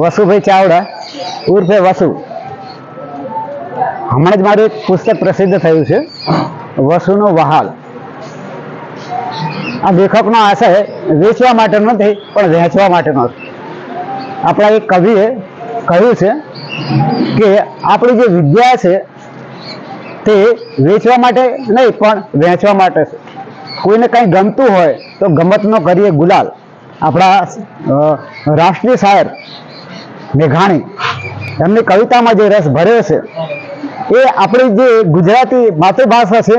વસુભાઈ ચાવડા ઉર્ફે વસુ. હમણાં જ મારું એક પુસ્તક પ્રસિદ્ધ થયું છે, વસુનો વહાલ. આ લેખકનો આશય વેચવા માટે નથી પણ વહેંચવા માટેનો છે. આપણા એક કવિએ કહ્યું છે કે આપણી જે વિદ્યા છે તે વેચવા માટે નહીં પણ વહેંચવા માટે છે. કોઈને કંઈ ગમતું હોય તો ગમતનો કરીએ ગુલાલ. આપણા રાષ્ટ્રીય શાયર મેઘાણી, એમની કવિતામાં જે રસ ભર્યો છે એ આપણી જે ગુજરાતી માતૃભાષા છે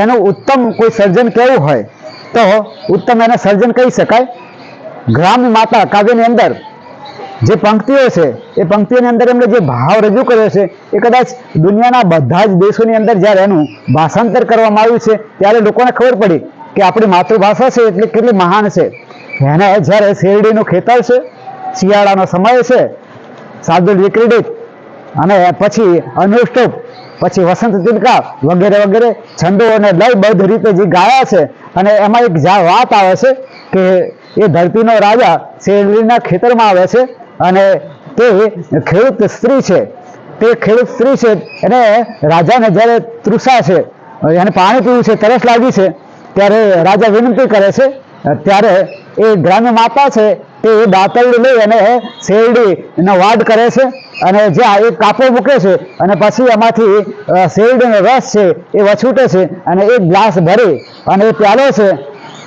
એનું ઉત્તમ કોઈ સર્જન કેવું હોય તો ઉત્તમ એને સર્જન કહી શકાય. ગ્રામ્ય માતા કાવ્યની અંદર જે પંક્તિઓ છે એ પંક્તિઓની અંદર એમણે જે ભાવ રજૂ કર્યો છે એ કદાચ દુનિયાના બધા જ દેશોની અંદર જ્યારે એનું ભાષાંતર કરવામાં આવ્યું છે ત્યારે લોકોને ખબર પડી કે આપણી માતૃભાષા છે એટલે કેટલી મહાન છે. એને જ્યારે શેરડીનું ખેતર છે, શિયાળાનો સમય છે, શાર્દુલ વિક્રીડિત અને પછી અનુષ્ટુપ, પછી વસંત તિલકા વગેરે વગેરે છંદો અને લયબદ્ધ રીતે જે ગાયા છે અને એમાં એક વાત આવે છે કે એ ધરતીનો રાજા શેરડીના ખેતરમાં આવે છે અને તે ખેડૂત સ્ત્રી છે. તે ખેડૂત સ્ત્રી છે એને રાજાને જ્યારે તૃષા છે, એને પાણી પીવું છે, તરસ લાગી છે, ત્યારે રાજા વિનંતી કરે છે. ત્યારે એ ગ્રામ્ય માતા છે તે દાંતરડું લઈ અને શેરડીનો વાડ કરે છે અને જ્યાં એક કાપો મૂકે છે અને પછી એમાંથી શેરડીનો રસ છે એ વછૂટે છે અને એક ગ્લાસ ભરી અને એ પ્યાલો છે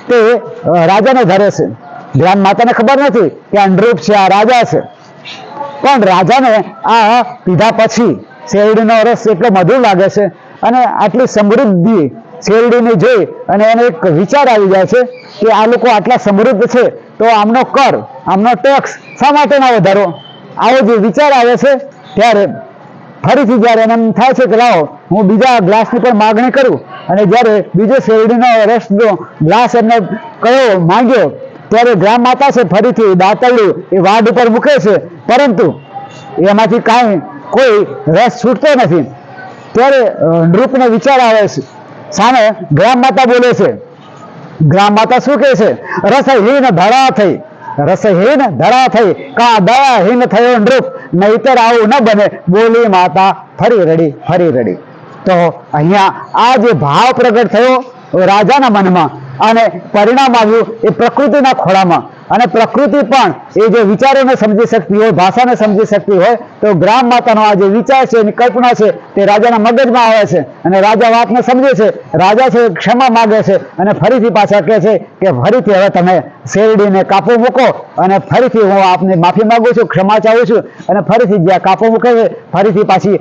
તે રાજાને ધરે છે. ગ્રામ માતાને ખબર નથી કે આ નૃપ છે, આ રાજા છે. પણ રાજાને આ પીધા પછી શેરડીનો રસ એટલો મધુર લાગે છે અને આટલી સમૃદ્ધિ શેરડીને જોઈ અને એને એક વિચાર આવી જાય છે કે આ લોકો આટલા સમૃદ્ધ છે તો આમનો કર, આમનો ટેક્સ શા માટે ના વધારો? આવો જે વિચાર આવે છે ત્યારે ફરીથી જ્યારે એને એમ થાય છે કે લાવો હું બીજા ગ્લાસની પણ માગણી કરું અને જ્યારે બીજો શેરડીનો રસનો ગ્લાસ એમને કયો માંગ્યો ત્યારે ગ્રામ માતા છે ફરીથી દાંતરડું એ વાડ ઉપર મૂકે છે પરંતુ એમાંથી કાંઈ કોઈ રસ છૂટતો નથી. ત્યારે નૃપને વિચાર આવે છે. સામે ગ્રામ માતા બોલે છે. ગ્રામ માતા શું કહે છે? રસહીન ધરા થઈ, રસહીન ધરા થઈ, કા દયાહીન થયો નૃપ, નહીતર આવું ન બને, બોલી માતા ફરી રડી ફરી રડી. તો અહીંયા આ જે ભાવ પ્રગટ થયો રાજાના મનમાં અને પરિણામ આવ્યું એ પ્રકૃતિના ખોળામાં. અને પ્રકૃતિ પણ એ જે વિચારોને સમજી શકતી હોય, ભાષાને સમજી શકતી હોય તો ગ્રામ માતાનો આ જે વિચાર છે, એની કલ્પના છે તે રાજાના મગજમાં આવે છે અને રાજા વાતને સમજે છે. રાજા છે ક્ષમા માગે છે અને ફરીથી પાછા કહે છે કે ફરીથી હવે તમે શેરડીને કાપો મૂકો અને ફરીથી હું આપને માફી માંગુ છું, ક્ષમા ચાહું છું. અને ફરીથી જ્યાં કાપો મૂકે છે ફરીથી પાછી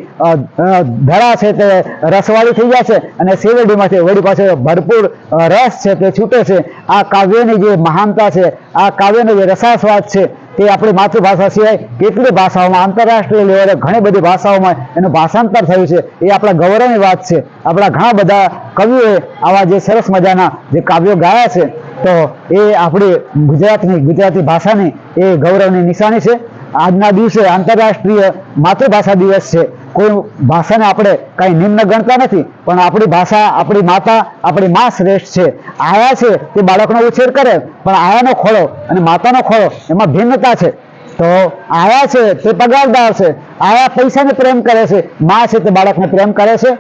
ધરા છે તે રસવાળી થઈ જાય છે અને શેરડીમાંથી વળી પાછો ભરપૂર રસ છે તે છૂટે છે. આ કાવ્યની જે મહાનતા છે, આ કાવ્યનો જે રસાસ્વાદ છે તે આપણી માતૃભાષા સિવાય કેટલી ભાષાઓમાં, આંતરરાષ્ટ્રીય લેવલે ઘણી બધી ભાષાઓમાં એનું ભાષાંતર થયું છે. એ આપણા ગૌરવની વાત છે. આપણા ઘણા બધા કવિઓએ આવા જે સરસ મજાના જે કાવ્યો ગાયા છે તો એ આપણી ગુજરાતી ભાષાની એ ગૌરવની નિશાની છે. આજના દિવસે આંતરરાષ્ટ્રીય માતૃભાષા દિવસ છે. કોઈ ભાષાને આપણે કાંઈ નિમ્ન ગણતા નથી પણ આપણી ભાષા, આપણી માતા, આપણી મા શ્રેષ્ઠ છે. આયા છે તે બાળકનો ઉછેર કરે પણ આયાનો ખોળો અને માતાનો ખોળો એમાં ભિન્નતા છે. તો આયા છે તે પગારદાર છે, આયા પૈસાને પ્રેમ કરે છે, મા છે તે બાળકને પ્રેમ કરે છે.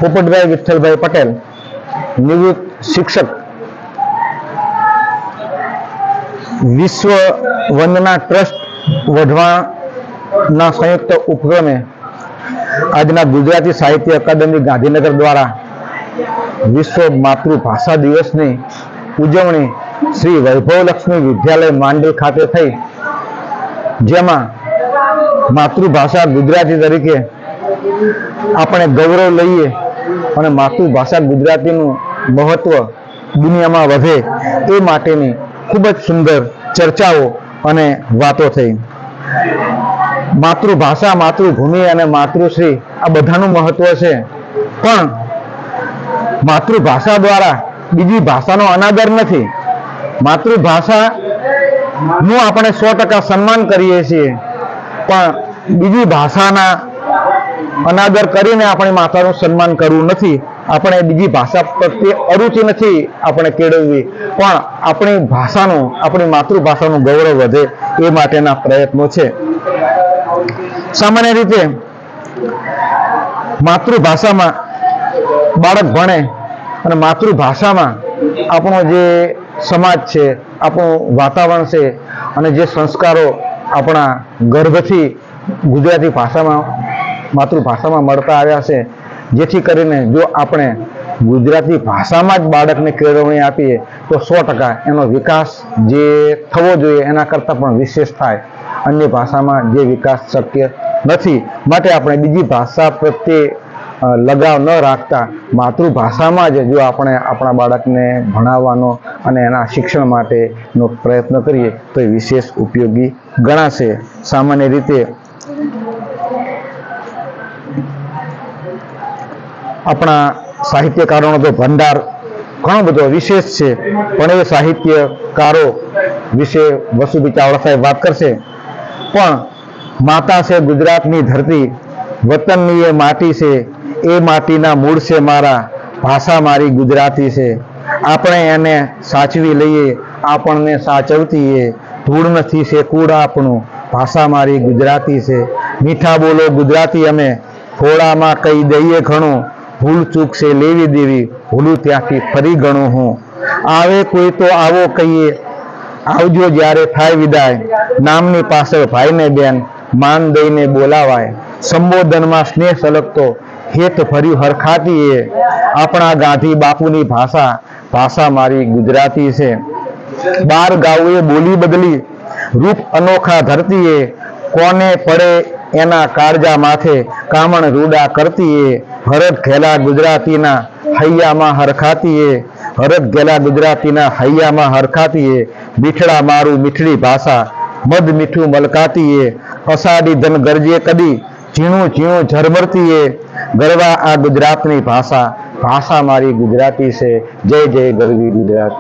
પોપટભાઈ વિઠ્ઠલભાઈ પટેલ, નિવૃત્ત શિક્ષક. વિશ્વ વંદના ટ્રસ્ટ વઢવાણના સંયુક્ત ઉપક્રમે આજના ગુજરાતી સાહિત્ય અકાદમી ગાંધીનગર દ્વારા વિશ્વ માતૃભાષા દિવસની ઉજવણી શ્રી વૈભવલક્ષ્મી વિદ્યાલય માંડલ ખાતે થઈ, જેમાં માતૃભાષા ગુજરાતી તરીકે આપણે ગૌરવ લઈએ અને માતૃભાષા ગુજરાતીનું મહત્વ દુનિયામાં વધે એ માટેની ખૂબ જ સુંદર ચર્ચાઓ અને વાતો થઈ. માતૃભાષા, માતૃભૂમિ અને માતૃશ્રી આ બધાનું મહત્વ છે પણ માતૃભાષા દ્વારા બીજી ભાષાનો અનાદર નથી. માતૃભાષાનું આપણે 100% સન્માન કરીએ છીએ પણ બીજી ભાષાના અનાદર કરીને આપણે માતાનું સન્માન કરવું નથી. આપણે બીજી ભાષા પ્રત્યે અરુચિ નથી આપણે કેળવવી, પણ આપણી ભાષાનું, આપણી માતૃભાષાનું ગૌરવ વધે એ માટેના પ્રયત્નો છે. સામાન્ય રીતે માતૃભાષામાં બાળક ભણે અને માતૃભાષામાં આપણો જે સમાજ છે, આપણું વાતાવરણ છે અને જે સંસ્કારો આપણા ગર્ભથી ગુજરાતી ભાષામાં, માતૃભાષામાં મળતા આવ્યા છે, જેથી કરીને જો આપણે ગુજરાતી ભાષામાં જ બાળકને કેળવણી આપીએ તો 100% એનો વિકાસ જે થવો જોઈએ એના કરતાં પણ વિશેષ થાય. અન્ય ભાષામાં જે વિકાસ શક્ય નથી. માટે આપણે બીજી ભાષા પ્રત્યે લગાવ ન રાખતા માતૃભાષામાં જ જો આપણે આપણા બાળકને ભણાવવાનો અને એના શિક્ષણ માટેનો પ્રયત્ન કરીએ તો એ વિશેષ ઉપયોગી ગણાશે. સામાન્ય રીતે આપણા સાહિત્યકારોનો તો ભંડાર ઘણો બધો વિશેષ છે, પણ એ સાહિત્યકારો વિશે વસુભી ચાવડા સાહેબ વાત કરશે. પણ માતા છે ગુજરાતની ધરતી, વતનની એ માટી છે, એ માટીના મૂળ છે મારા, ભાષા મારી ગુજરાતી છે. આપણે એને સાચવી લઈએ, આપણને સાચવતી એ, ધૂળ નથી છે કુળ આપણું, ભાષા મારી ગુજરાતી છે. મીઠા બોલો ગુજરાતી અમે, થોડામાં કહી દઈએ ઘણું, ભૂલ ચૂક છે લેવી દેવી, ભૂલું ત્યાંથી ફરી ગણું હું. આવે કોઈ તો આવો કહીએ, આવજો જ્યારે થાય વિદાય, નામની પાછળ ભાઈને બેન માન દઈને બોલાવાય. સંબોધનમાં સ્નેહ સલગતો, હેત ભર્યું હરખાતી એ, આપણા ગાંધી બાપુની ભાષા, ભાષા મારી ગુજરાતી છે. 12 ગાઉએ બોલી બદલી, રૂપ અનોખા ધરતી એ, કોને પડે એના કાળજા માથે, કામણ રૂડા કરતી એ, હરખ ઘેલા ગુજરાતીના હૈયામાં હરખાતી એ, હરખ ઘેલા ગુજરાતીના હૈયામાં હરખાતી એ, મીઠડા મારું મીઠડી ભાષા, મધ મીઠું મલકાતી એ, અષાઢી ધન ગરજે કદી, ઝીણું ઝીણું ઝરમરતી એ, ગરવા આ ગુજરાતની ભાષા, ભાષા મારી ગુજરાતી છે. જય જય ગરવી ગુજરાત.